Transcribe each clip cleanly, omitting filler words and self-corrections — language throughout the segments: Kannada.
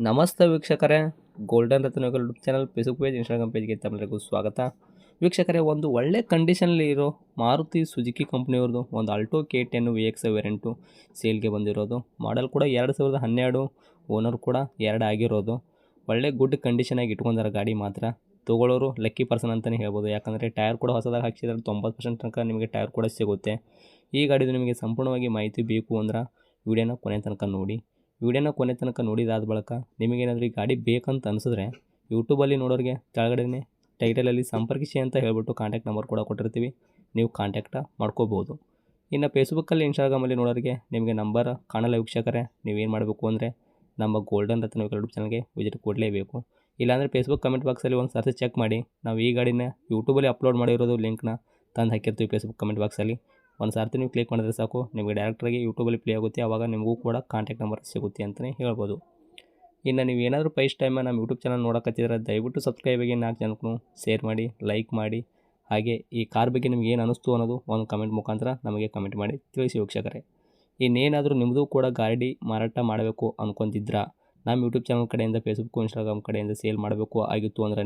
ನಮಸ್ತೆ ವೀಕ್ಷಕರೇ, ಗೋಲ್ಡನ್ ರತ್ನಗಳು YouTube channel, Facebook page, Instagram ಪೇಜ್ಗೆ ತಮ್ಮೆಲ್ಲರಿಗೂ ಸ್ವಾಗತ. ವೀಕ್ಷಕರೇ, ಒಂದು ಒಳ್ಳೆ ಕಂಡೀಷನಲ್ಲಿ ಇರೋ ಮಾರುತಿ ಸುಜುಕಿ ಕಂಪ್ನಿಯವ್ರದ್ದು ಒಂದು ಆಲ್ಟೋ K10 VX ವೇರಿಯಂಟು ಸೇಲ್ಗೆ ಬಂದಿರೋದು. ಮಾಡೆಲ್ ಕೂಡ 2012, ಓನರ್ ಕೂಡ 2 ಆಗಿರೋದು. ಒಳ್ಳೆ ಗುಡ್ ಕಂಡೀಷನಾಗಿ ಇಟ್ಕೊಂಡಿರೋ ಗಾಡಿ ಮಾತ್ರ. ತೊಗೊಳ್ಳೋರು ಲಕ್ಕಿ ಪರ್ಸನ್ ಅಂತಲೇ ಹೇಳ್ಬೋದು, ಯಾಕಂದರೆ ಟೈರ್ ಕೂಡ ಹೊಸದಾಗಿ ಹಾಕ್ಸಿದ್ರೆ 90% ತನಕ ನಿಮಗೆ ಟೈರ್ ಕೂಡ ಸಿಗುತ್ತೆ. ಈ ಗಾಡಿದು ನಿಮಗೆ ಸಂಪೂರ್ಣವಾಗಿ ಮಾಹಿತಿ ಬೇಕು ಅಂದ್ರೆ ವಿಡಿಯೋನ ಕೊನೆ ತನಕ ನೋಡಿ. ವಿಡಿಯೋನ ಕೊನೆ ತನಕ ನೋಡಿದಾದ ಬಳಿಕ ನಿಮಗೇನಾದರೂ ಈ ಗಾಡಿ ಬೇಕಂತ ಅನಿಸಿದ್ರೆ ಯೂಟ್ಯೂಬಲ್ಲಿ ನೋಡೋರಿಗೆ ಕೆಳಗಡೆ ಟೈಟಲಲ್ಲಿ ಸಂಪರ್ಕಿಸಿ ಅಂತ ಹೇಳ್ಬಿಟ್ಟು ಕಾಂಟ್ಯಾಕ್ಟ್ ನಂಬರ್ ಕೂಡ ಕೊಟ್ಟಿರ್ತೀವಿ, ನೀವು ಕಾಂಟ್ಯಾಕ್ಟ ಮಾಡ್ಕೋಬೋದು. ಇನ್ನು ಫೇಸ್ಬುಕ್ಕಲ್ಲಿ, ಇನ್ಸ್ಟಾಗ್ರಾಮಲ್ಲಿ ನೋಡೋರಿಗೆ ನಿಮಗೆ ನಂಬರ್ ಕಾಣಲ್ಲ ವೀಕ್ಷಕರೇ, ನೀವೇನು ಮಾಡಬೇಕು ಅಂದರೆ ನಮ್ಮ ಗೋಲ್ಡನ್ ರತ್ನ ಯೂಟ್ಯೂಬ್ ಚಾನಲ್ಗೆ ವಿಸಿಟ್ ಕೊಡಲೇಬೇಕು. ಇಲ್ಲಾಂದರೆ ಫೇಸ್ಬುಕ್ ಕಮೆಂಟ್ ಬಾಕ್ಸಲ್ಲಿ ಒಂದು ಸರ್ತಿ ಚೆಕ್ ಮಾಡಿ, ನಾವು ಈ ಗಾಡಿನ ಯೂಟ್ಯೂಬಲ್ಲಿ ಅಪ್ಲೋಡ್ ಮಾಡಿರೋದು ಲಿಂಕ್ನ ತಂದು ಹಾಕಿರ್ತೀವಿ ಫೇಸ್ಬುಕ್ ಕಮೆಂಟ್ ಬಾಕ್ಸಲ್ಲಿ. ಒಂದು ಸಾರ್ತಿ ನೀವು ಕ್ಲಿಕ್ ಮಾಡಿದ್ರೆ ಸಾಕು, ನಿಮಗೆ ಡೈರೆಕ್ಟಾಗಿ ಯೂಟ್ಯೂಬಲ್ಲಿ ಪ್ಲೇ ಆಗುತ್ತೆ, ಆವಾಗ ನಿಮಗೂ ಕೂಡ ಕಾಂಟ್ಯಾಕ್ಟ್ ನಂಬರ್ ಸಿಗುತ್ತೆ ಅಂತಲೇ ಹೇಳ್ಬೋದು. ಇನ್ನು ನೀವು ಏನಾದರೂ ಫಸ್ಟ್ ಟೈಮ್ ನಮ್ಮ ಯೂಟ್ಯೂಬ್ ಚಾನಲ್ ನೋಡೋಕತ್ತಿದ್ರೆ ದಯವಿಟ್ಟು ಸಬ್ಸ್ಕ್ರೈಬ್ ಆಗಿ 4 ಜನಕ್ಕೂ ಶೇರ್ ಮಾಡಿ, ಲೈಕ್ ಮಾಡಿ. ಹಾಗೆ ಈ ಕಾರ್ ಬಗ್ಗೆ ನಿಮ್ಗೆ ಏನು ಅನ್ನಿಸ್ತು ಅನ್ನೋದು ಒಂದು ಕಮೆಂಟ್ ಮುಖಾಂತರ ನಮಗೆ ಕಮೆಂಟ್ ಮಾಡಿ ತಿಳಿಸಿ ವೀಕ್ಷಕರೇ. ಇನ್ನೇನಾದರೂ ನಿಮ್ಮದು ಕೂಡ ಗಾಡಿ ಮಾರಾಟ ಮಾಡಬೇಕು ಅಂದ್ಕೊಂತಿದ್ರ ನಮ್ಮ ಯೂಟ್ಯೂಬ್ ಚಾನಲ್ ಕಡೆಯಿಂದ, ಫೇಸ್ಬುಕ್, ಇನ್ಸ್ಟಾಗ್ರಾಮ್ ಕಡೆಯಿಂದ ಸೇಲ್ ಮಾಡಬೇಕು ಆಗಿತ್ತು ಅಂದರೆ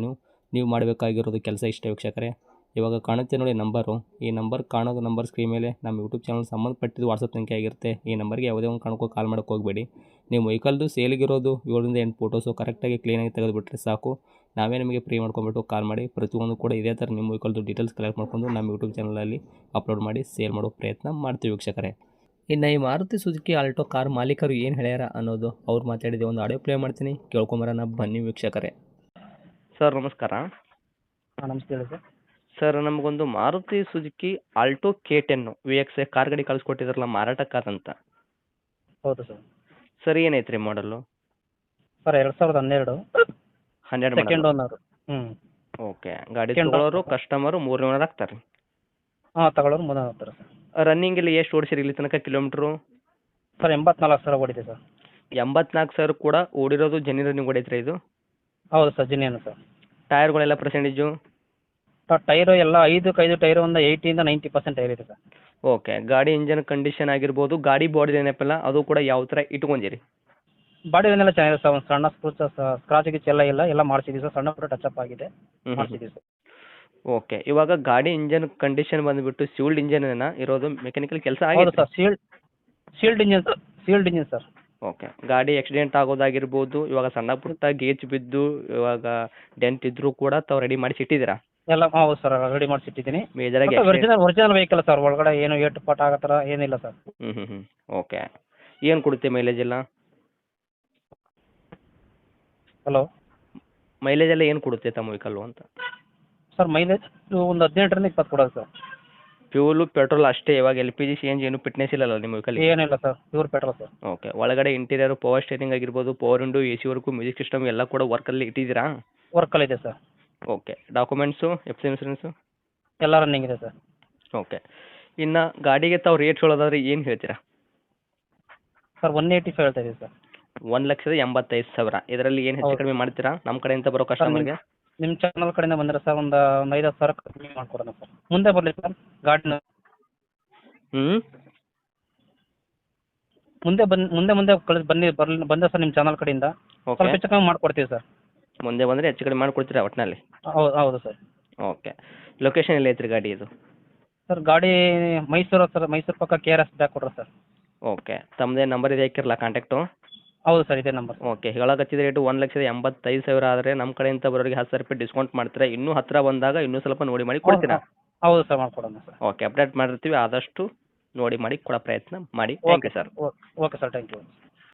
ನೀವು ಮಾಡಬೇಕಾಗಿರೋದು ಕೆಲಸ ಇಷ್ಟ ವೀಕ್ಷಕರೇ. ಇವಾಗ ಕಾಣುತ್ತೆ ನೋಡಿ ನಂಬರು, ಈ ನಂಬರ್ ಕಾಣೋದು ನಂಬರ್ ಸ್ಕ್ರೀನ್ ಮೇಲೆ ನಮ್ಮ ಯೂಟ್ಯೂಬ್ ಚಾನಲ್ ಸಂಬಂಧಪಟ್ಟಿದ್ದು ವಾಟ್ಸಪ್ ಸಂಖ್ಯೆ ಆಗಿರುತ್ತೆ. ಈ ನಂಬರ್ಗೆ ಯಾವುದೇ ಒಂದು ಕಾರಣಕ್ಕೂ ಕಾಲ್ ಮಾಡೋಕ್ಕೆ ಹೋಗಬೇಡಿ. ನೀವು ವೆಹಿಕಲ್ದು ಸೇಲಿಗಿರೋದು 7-8 ಫೋಟೋಸು ಕರೆಕ್ಟಾಗಿ ಕ್ಲೀನಾಗಿ ತೆಗೆದುಬಿಟ್ರೆ ಸಾಕು, ನಾವೇ ನಿಮಗೆ ಫ್ರೀ ಮಾಡ್ಕೊಂಬಿಟ್ಟು ಕಾಲ್ ಮಾಡಿ ಪ್ರತಿಯೊಂದು ಕೂಡ ಇದೇ ಥರ ನಿಮ್ಮ ವೆಹಿಕಲ್ದು ಡೀಟೇಲ್ಸ್ ಕಲೆಕ್ಟ್ ಮಾಡ್ಕೊಂಡು ನಮ್ಮ ಯೂಟ್ಯೂಬ್ ಚಾನಲಲ್ಲಿ ಅಪ್ಲೋಡ್ ಮಾಡಿ ಸೇಲ್ ಮಾಡೋ ಪ್ರಯತ್ನ ಮಾಡ್ತೀವಿ ವೀಕ್ಷಕರೇ. ಇನ್ನು ಈ ಮಾರುತಿ ಸುಜುಕಿ ಆಲ್ಟೋ ಕಾರ್ ಮಾಲೀಕರು ಏನು ಹೇಳ್ಯಾರ ಅನ್ನೋದು ಅವ್ರು ಮಾತಾಡಿದೆ ಒಂದು ಆಡಿಯೋ ಪ್ಲೇ ಮಾಡ್ತೀನಿ, ಕೇಳ್ಕೊಂಬರೋಣ ಬನ್ನಿ ವೀಕ್ಷಕರೇ. ಸರ್ ನಮಸ್ಕಾರ. ಹಾಂ ನಮಸ್ತೆ ಹೇಳಿ ಸರ್. ಸರ್ ನಮಗೊಂದು Maruti Suzuki Alto K10 VX car ಗಾಡಿ ಕಳಿಸ್ಕೊಟ್ಟಿದ್ರಲ್ಲ ಮಾರಾಟಕ್ಕಾದಂತ. ಹೌದು ಸರ್. ಸರ್ ಏನೈತೆ ರೀ ಮಾಡಲು? Sir 2012 12 second owner. ಓಕೆ. ಗಾಡಿ ತಗೊಳ್ಳೋರು ಕಸ್ಟಮರು 3ನೇ ಓನರ್ ಆಗ್ತಾರೆ ರೀ? ಹಾಂ ತಗೊಳ್ಳೋರು ಮೊದಲು ಆಗ್ತಾರೆ ಸರ್. ರನ್ನಿಂಗ್ ಇಲ್ಲಿ ಎಷ್ಟು ಓಡಿಸಿರಿ ಇಲ್ಲಿ ತನಕ ಕಿಲೋಮೀಟ್ರು? ಸರ್ 84,000 ಓಡಿದೆ ಸರ್. 84,000 ಕೂಡ ಓಡಿರೋದು ಜೆನ್ಯೂನ್ ರನ್ನಿಂಗ್ ಓಡೈತ್ರಿ ಇದು? ಹೌದು ಸರ್, ಜಿನಿಯನ್ ಸರ್. ಟೈರ್ಗಳೆಲ್ಲ ಪರ್ಸೆಂಟೇಜು? ಸರ್ ಟೈರು ಎಲ್ಲ 5 ಟೈರು ಒಂದು 80-90% ಟೈರ್ ಇದೆ ಸರ್. ಓಕೆ. ಗಾಡಿ ಇಂಜನ್ ಕಂಡೀಷನ್ ಆಗಿರ್ಬೋದು, ಗಾಡಿ ಬಾಡಿ ಏನಪ್ಪಲ್ಲ ಅದು ಕೂಡ ಯಾವ ಥರ ಇಟ್ಕೊಂಡಿರಿ? ಬಾಡಿ ಏನೆಲ್ಲ ಚೆನ್ನಾಗಿದೆ ಸರ್, ಒಂದು ಸಣ್ಣ ಸ್ಕ್ರಾಚ್ ಗಿಚ್ ಎಲ್ಲ ಮಾಡಿಸಿದ್ದೀವಿ ಸರ್, ಸಣ್ಣ ಪುಟ್ಟ ಟಚಪ್ ಆಗಿದೆ, ಮಾಡಿಸಿದ್ದೀವಿ ಸರ್. ಓಕೆ. ಇವಾಗ ಗಾಡಿ ಇಂಜನ್ ಕಂಡೀಷನ್ ಬಂದುಬಿಟ್ಟು ಸೀಲ್ಡ್ ಇಂಜನ್ ಇರೋದು, ಮೆಕ್ಯಾನಿಕಲ್ ಕೆಲಸ ಹೌದು ಆಗಿದೆ sir, sealed engine sir. Okay. ಗಾಡಿ ಆಕ್ಸಿಡೆಂಟ್ ಆಗೋದಾಗಿರ್ಬೋದು, ಇವಾಗ ಸಣ್ಣ ಪುಟ್ಟ ಗೇಜ್ ಬಿದ್ದು ಇವಾಗ ಡೆಂಟ್ ಇದ್ರೂ ಕೂಡ ತಾವು ರೆಡಿ ಮಾಡಿಸಿ ಇಟ್ಟಿದ್ದೀರಾ? ಎಲ್ಲ ಹೌದು ಸರ್, ರೆಡಿ ಮಾಡಿಸಿಟ್ಟಿದ್ದೀನಿ. ಮೇಜರಾಗಿ ಒರಿಜಿನಲ್ ವೆಹಿಕಲ್ ಸರ್, ಒಳಗಡೆ ಏನು ಏಟು ಪಾಟ್ ಆಗೋ ಥರ ಏನಿಲ್ಲ ಸರ್. ಓಕೆ. ಏನು ಕೊಡುತ್ತೆ ಮೈಲೇಜ್ ಎಲ್ಲ? ಹಲೋ, ಮೈಲೇಜ್ ಎಲ್ಲ ಏನು ಕೊಡುತ್ತೆ ತಮ್ಮ ವೆಹಿಕಲ್ಲು ಅಂತ? ಸರ್ ಮೈಲೇಜ್ ಒಂದು 18-20 ಕೊಡೋದು ಸರ್. ಫ್ಯೂಲು ಪೆಟ್ರೋಲ್ ಅಷ್ಟೇ, ಇವಾಗ LPG CNG ಏನು ಫಿಟ್ನೆಸ್ ಇಲ್ಲಲ್ಲ ನಿಮ್ಮ ವೆಹಿಕಲ್ಗೆ? ಏನಿಲ್ಲ sir, pure petrol sir. Okay. ಒಳಗಡೆ ಇಂಟೀರಿಯರ್ ಪವರ್ ಸ್ಟೇರಿಂಗ್ ಆಗಿರ್ಬೋದು, power window, AC work, music system ಎಲ್ಲ ಕೂಡ ವರ್ಕಲ್ಲಿ ಇಟ್ಟಿದ್ದೀರಾ? ವರ್ಕಲ್ಲಿದೆ sir. Okay. Documents, FC insurance ಎಲ್ಲ ರನ್ನಿಂಗ್ ಇದೆ ಸರ್. ಓಕೆ. ಇನ್ನು ಗಾಡಿಗೆ ತಾವು ರೇಟ್ ಹೇಳೋದಾದ್ರೆ ಏನು ಹೇಳ್ತೀರಾ? ಸರ್ 185 ಹೇಳ್ತಾ ಇದ್ದೀವಿ ಸರ್. 1,85,000. ಇದರಲ್ಲಿ ಏನು ಹೆಚ್ಚು ಕಡಿಮೆ ಮಾಡ್ತೀರಾ ನಮ್ಮ ಕಡೆಯಿಂದ ಬರೋ ಕಸ್ಟಮರ್ಗೆ? ನಿಮ್ಮ ಚಾನಲ್ ಕಡೆಯಿಂದ ಬಂದರೆ ಸರ್ ಒಂದು 5,000 ಕಮ್ಮಿ ಮಾಡ್ಕೊಡೋಣ ಸರ್. ಮುಂದೆ ಬರಲಿ ಸರ್ ಗಾಡಿನ. ಮುಂದೆ ಬಂದೆ ಸರ್ ನಿಮ್ಮ ಚಾನಲ್ ಕಡೆಯಿಂದ ಸ್ವಲ್ಪ ಓಕೆ. ಹೆಚ್ಚು ಕಮ್ಮಿ ಮಾಡ್ಕೊಡ್ತೀವಿ ಸರ್. ಮುಂದೆ ಬಂದರೆ ಹೆಚ್ಚು ಕಡಿಮೆ ಮಾಡಿಕೊಡ್ತೀರಾ ಒಟ್ಟಿನಲ್ಲಿ? ಹೌದು ಸರ್. ಓಕೆ. ಲೊಕೇಶನ್ ಎಲ್ಲಿ ಐತ್ರಿ ಗಾಡಿ ಇದು? ಸರ್ ಗಾಡಿ ಮೈಸೂರು ಸರ್, ಮೈಸೂರು ಪಕ್ಕ KRS ಬ್ಯಾಕ್ ಕೊಡ್ರಿ ಸರ್. ಓಕೆ. ತಮ್ಮದೇ ನಂಬರ್ ಇದೆ ಹಾಕಿರಲ್ಲ ಕಾಂಟ್ಯಾಕ್ಟು? ಹೌದು ಸರ್, ಇದೇ ನಂಬರ್. ಓಕೆ. ಹೇಳಕತ್ತಿದ ರೇಟು 1,85,000 ಆದರೆ ನಮ್ಮ ಕಡೆಯಿಂದ ಬರೋರಿಗೆ 10,000 ರೂಪಾಯಿ ಡಿಸ್ಕೌಂಟ್ ಮಾಡ್ತೀರಾ? ಇನ್ನೂ ಹತ್ತಿರ ಬಂದಾಗ ಇನ್ನೂ ಸ್ವಲ್ಪ ನೋಡಿ ಮಾಡಿ ಕೊಡ್ತೀರಾ? ಹೌದು ಸರ್, ಮಾಡ್ಕೊಡೋಣ ಸರ್. ಓಕೆ. ಅಪ್ಡೇಟ್ ಮಾಡಿರ್ತೀವಿ, ಆದಷ್ಟು ನೋಡಿ ಮಾಡಿ ಕೊಡೋ ಪ್ರಯತ್ನ ಮಾಡಿ. Thank you sir. Okay sir, thank you.